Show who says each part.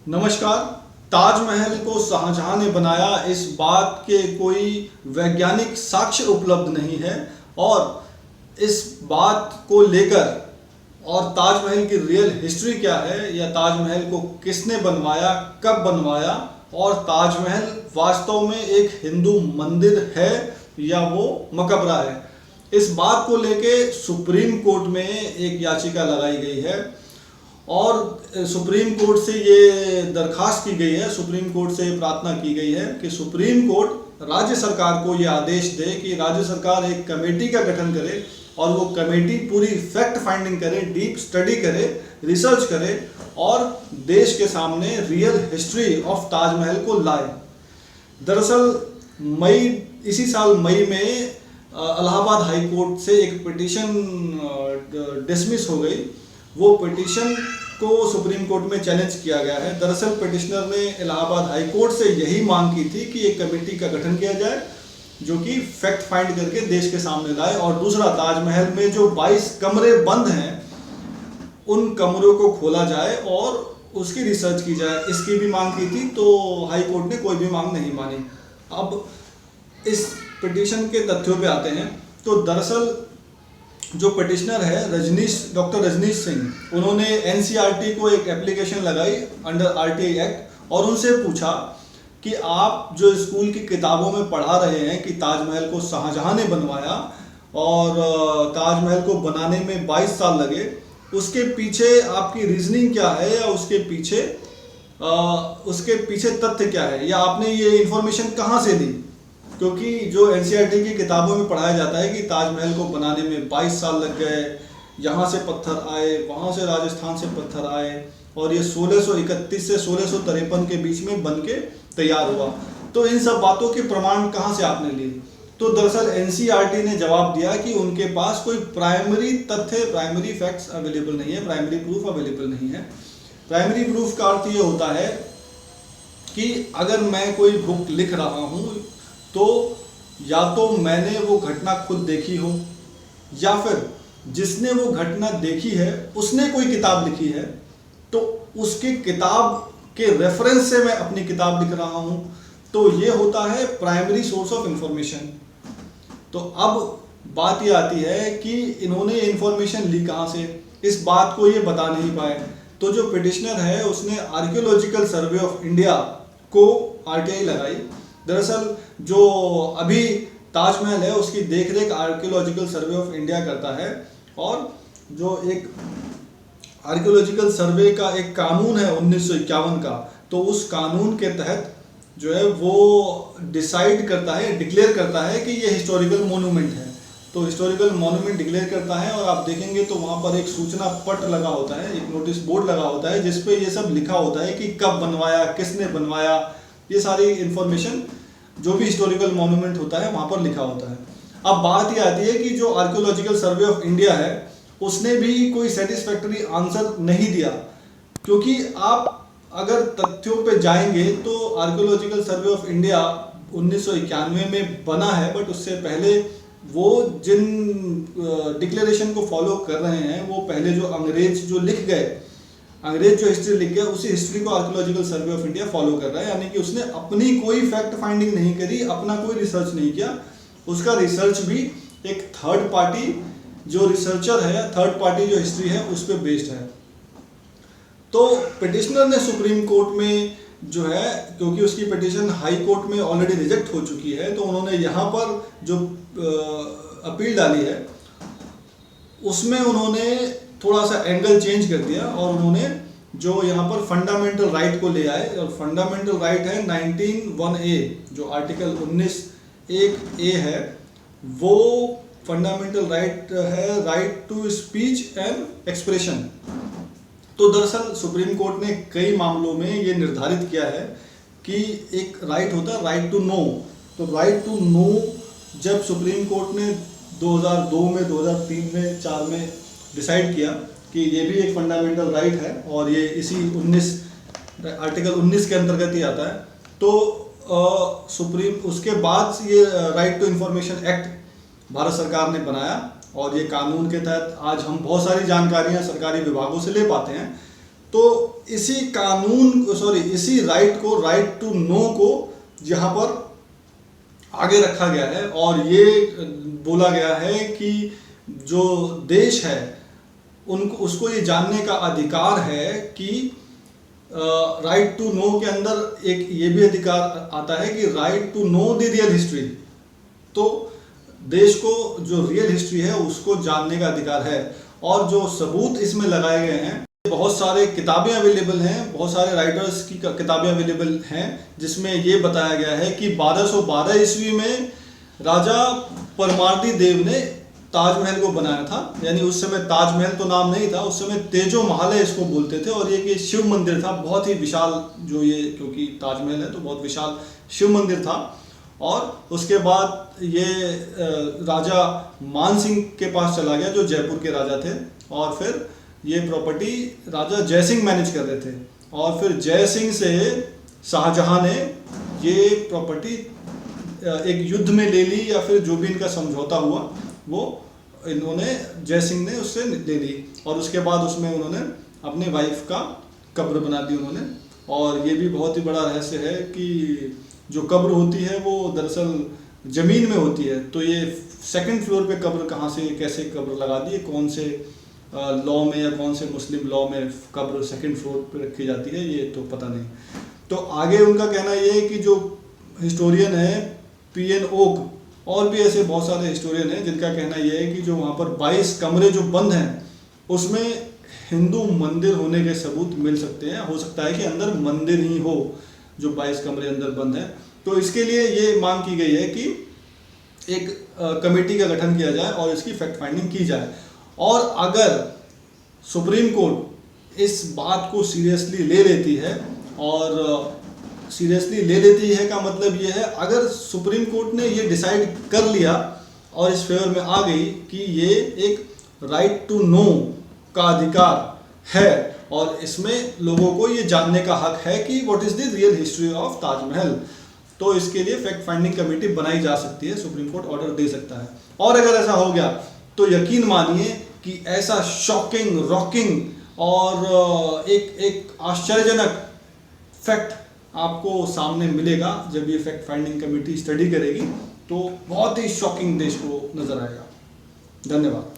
Speaker 1: नमस्कार। ताजमहल को शाहजहां ने बनाया, इस बात के कोई वैज्ञानिक साक्ष्य उपलब्ध नहीं है। और इस बात को लेकर और ताजमहल की रियल हिस्ट्री क्या है, या ताजमहल को किसने बनवाया, कब बनवाया, और ताजमहल वास्तव में एक हिंदू मंदिर है या वो मकबरा है, इस बात को लेके सुप्रीम कोर्ट में एक याचिका लगाई गई है। और सुप्रीम कोर्ट से ये दरखास्त की गई है, सुप्रीम कोर्ट से ये प्रार्थना की गई है कि सुप्रीम कोर्ट राज्य सरकार को ये आदेश दे कि राज्य सरकार एक कमेटी का गठन करे और वो कमेटी पूरी फैक्ट फाइंडिंग करे, डीप स्टडी करे, रिसर्च करे और देश के सामने रियल हिस्ट्री ऑफ ताजमहल को लाए। दरअसल इसी साल मई में इलाहाबाद हाई कोर्ट से एक पिटीशन डिसमिस हो गई। वो पिटीशन को सुप्रीम कोर्ट में चैलेंज किया गया है। दरअसल पिटिशनर ने इलाहाबाद हाई कोर्ट से यही मांग की थी कि एक कमेटी का गठन किया जाए जो कि फैक्ट फाइंड करके देश के सामने लाए, और दूसरा, ताजमहल में जो 22 कमरे बंद हैं उन कमरों को खोला जाए और उसकी रिसर्च की जाए, इसकी भी मांग की थी। तो हाई कोर्ट ने कोई भी मांग नहीं मानी। अब इस पिटीशन के तथ्यों पे आते हैं। तो दरअसल जो पिटिशनर है डॉक्टर रजनीश सिंह, उन्होंने एनसीईआरटी को एक एप्लीकेशन लगाई अंडर आरटीआई एक्ट और उनसे पूछा कि आप जो स्कूल की किताबों में पढ़ा रहे हैं कि ताजमहल को शाहजहां ने बनवाया और ताजमहल को बनाने में 22 साल लगे, उसके पीछे आपकी रीजनिंग क्या है, या उसके पीछे तथ्य क्या है, या आपने ये इंफॉर्मेशन कहाँ से दी। क्योंकि जो एनसीईआरटी की किताबों में पढ़ाया जाता है कि ताजमहल को बनाने में 22 साल लग गए, यहाँ से पत्थर आए, वहाँ से राजस्थान से पत्थर आए, और ये 1631 से 1653 के बीच में बन के तैयार हुआ। तो इन सब बातों के प्रमाण कहाँ से आपने लिए। तो दरअसल एनसीईआरटी ने जवाब दिया कि उनके पास कोई प्राइमरी तथ्य, प्राइमरी फैक्ट्स अवेलेबल नहीं है, प्राइमरी प्रूफ अवेलेबल नहीं है। प्राइमरी प्रूफ का अर्थ ये होता है कि अगर मैं कोई बुक लिख रहा हूँ तो या तो मैंने वो घटना खुद देखी हो, या फिर जिसने वो घटना देखी है उसने कोई किताब लिखी है, तो उसके किताब के रेफरेंस से मैं अपनी किताब लिख रहा हूं। तो ये होता है प्राइमरी सोर्स ऑफ इंफॉर्मेशन। तो अब बात ये आती है कि इन्होंने इंफॉर्मेशन ली कहाँ से, इस बात को ये बता नहीं पाए। तो जो पिटिशनर है उसने आर्कियोलॉजिकल सर्वे ऑफ इंडिया को आरटीआई लगाई। दरअसल जो अभी ताजमहल है उसकी देखरेख आर्कियोलॉजिकल सर्वे ऑफ इंडिया करता है, और जो एक आर्कियोलॉजिकल सर्वे का एक कानून है 1951 का, तो उस कानून के तहत जो है वो डिसाइड करता है, डिक्लेयर करता है कि ये हिस्टोरिकल मोन्यूमेंट है। तो हिस्टोरिकल मोन्यूमेंट डिक्लेयर करता है, और आप देखेंगे तो वहाँ पर एक सूचना पट लगा होता है, एक नोटिस बोर्ड लगा होता है जिसपे ये सब लिखा होता है कि कब बनवाया, किसने बनवाया, ये सारी इंफॉर्मेशन जो भी हिस्टोरिकल मॉन्यूमेंट होता है वहाँ पर लिखा होता है। अब बात ये आती है कि जो आर्कियोलॉजिकल सर्वे ऑफ इंडिया है उसने भी कोई सेटिस्फैक्टरी आंसर नहीं दिया, क्योंकि आप अगर तथ्यों पे जाएंगे तो आर्कियोलॉजिकल सर्वे ऑफ इंडिया 1991 में बना है, बट उससे पहले वो जिन डिक्लेरेशन को फॉलो कर रहे हैं वो पहले जो अंग्रेज जो हिस्ट्री लिख गया उसी हिस्ट्री को archaeological survey of India follow कर रहा है। यानी कि उसने अपनी कोई फैक्ट फाइंडिंग नहीं करी, अपना कोई रिसर्च नहीं किया। उसका रिसर्च भी एक थर्ड पार्टी जो रिसर्चर है, थर्ड पार्टी जो हिस्ट्री है उस पर बेस्ड है। तो पिटिशनर ने सुप्रीम कोर्ट में जो है, क्योंकि उसकी पिटिशन हाई कोर्ट में ऑलरेडी रिजेक्ट हो चुकी है, तो उन्होंने यहाँ पर जो अपील डाली है उसमें उन्होंने थोड़ा सा एंगल चेंज कर दिया, और उन्होंने जो यहाँ पर फंडामेंटल राइट को ले आए। और फंडामेंटल राइट है 19(1)(a), जो आर्टिकल 19(1)(a) है, वो फंडामेंटल राइट है, right to speech and expression. तो दरअसल सुप्रीम कोर्ट ने कई मामलों में ये निर्धारित किया है कि एक राइट होता है राइट टू नो। तो राइट टू नो जब सुप्रीम कोर्ट ने 2002 में, 2003 में, 4 में डिसाइड किया कि ये भी एक फंडामेंटल राइट है और ये इसी आर्टिकल 19 के अंतर्गत ही आता है, तो सुप्रीम उसके बाद ये right to information act Bharat सरकार ने बनाया, और ये कानून के तहत आज हम बहुत सारी जानकारियां सरकारी विभागों से ले पाते हैं। तो इसी इसी राइट टू नो को यहाँ पर आगे रखा गया है और ये बोला गया है कि जो देश है उसको ये जानने का अधिकार है कि राइट टू नो के अंदर एक ये भी अधिकार आता है कि right to know the real history. तो देश को जो रियल हिस्ट्री है उसको जानने का अधिकार है। और जो सबूत इसमें लगाए गए हैं, बहुत सारे किताबें अवेलेबल हैं, बहुत सारे राइटर्स की किताबें अवेलेबल हैं जिसमें ये बताया गया है कि 1212 ईस्वी में राजा परमार्दी देव ने ताजमहल को बनाया था। यानी उस समय ताजमहल तो नाम नहीं था, उस समय तेजो महल है इसको बोलते थे। और ये शिव मंदिर था, बहुत ही विशाल, जो ये क्योंकि ताजमहल है तो बहुत विशाल शिव मंदिर था। और उसके बाद ये राजा मान सिंह के पास चला गया जो जयपुर के राजा थे, और फिर ये प्रॉपर्टी राजा जय सिंह मैनेज कर रहे थे। और फिर जय सिंह से शाहजहां ने ये प्रॉपर्टी एक युद्ध में ले ली, या फिर जो भी इनका समझौता हुआ वो इन्होंने जय सिंह ने उससे ले ली। और उसके बाद उसमें उन्होंने अपनी वाइफ का कब्र बना दी उन्होंने। और ये भी बहुत ही बड़ा रहस्य है कि जो कब्र होती है वो दरअसल ज़मीन में होती है। तो ये सेकंड फ्लोर पे कब्र कहाँ से, कैसे कब्र लगा दी, कौन से लॉ में या कौन से मुस्लिम लॉ में कब्र सेकंड फ्लोर पे रखी जाती है, ये तो पता नहीं। तो आगे उनका कहना ये है कि जो हिस्टोरियन है पीएन ओक, और भी ऐसे बहुत सारे हिस्टोरियन हैं जिनका कहना ये है कि जो वहाँ पर 22 कमरे जो बंद हैं उसमें हिंदू मंदिर होने के सबूत मिल सकते हैं। हो सकता है कि अंदर मंदिर ही हो जो 22 कमरे अंदर बंद हैं। तो इसके लिए ये मांग की गई है कि एक कमेटी का गठन किया जाए और इसकी फैक्ट फाइंडिंग की जाए। और अगर सुप्रीम कोर्ट इस बात को सीरियसली ले लेती है, और सीरियसली ले लेती है का मतलब ये है, अगर सुप्रीम कोर्ट ने ये डिसाइड कर लिया और इस फेवर में आ गई कि ये एक राइट टू नो का अधिकार है और इसमें लोगों को ये जानने का हक है कि what is the real history of Taj Mahal, तो इसके लिए फैक्ट फाइंडिंग कमेटी बनाई जा सकती है, सुप्रीम कोर्ट ऑर्डर दे सकता है। और अगर ऐसा हो गया तो यकीन मानिए कि ऐसा शॉकिंग, रॉकिंग और एक आश्चर्यजनक फैक्ट आपको सामने मिलेगा जब ये फैक्ट फाइंडिंग कमेटी स्टडी करेगी, तो बहुत ही शॉकिंग देश को नजर आएगा। धन्यवाद।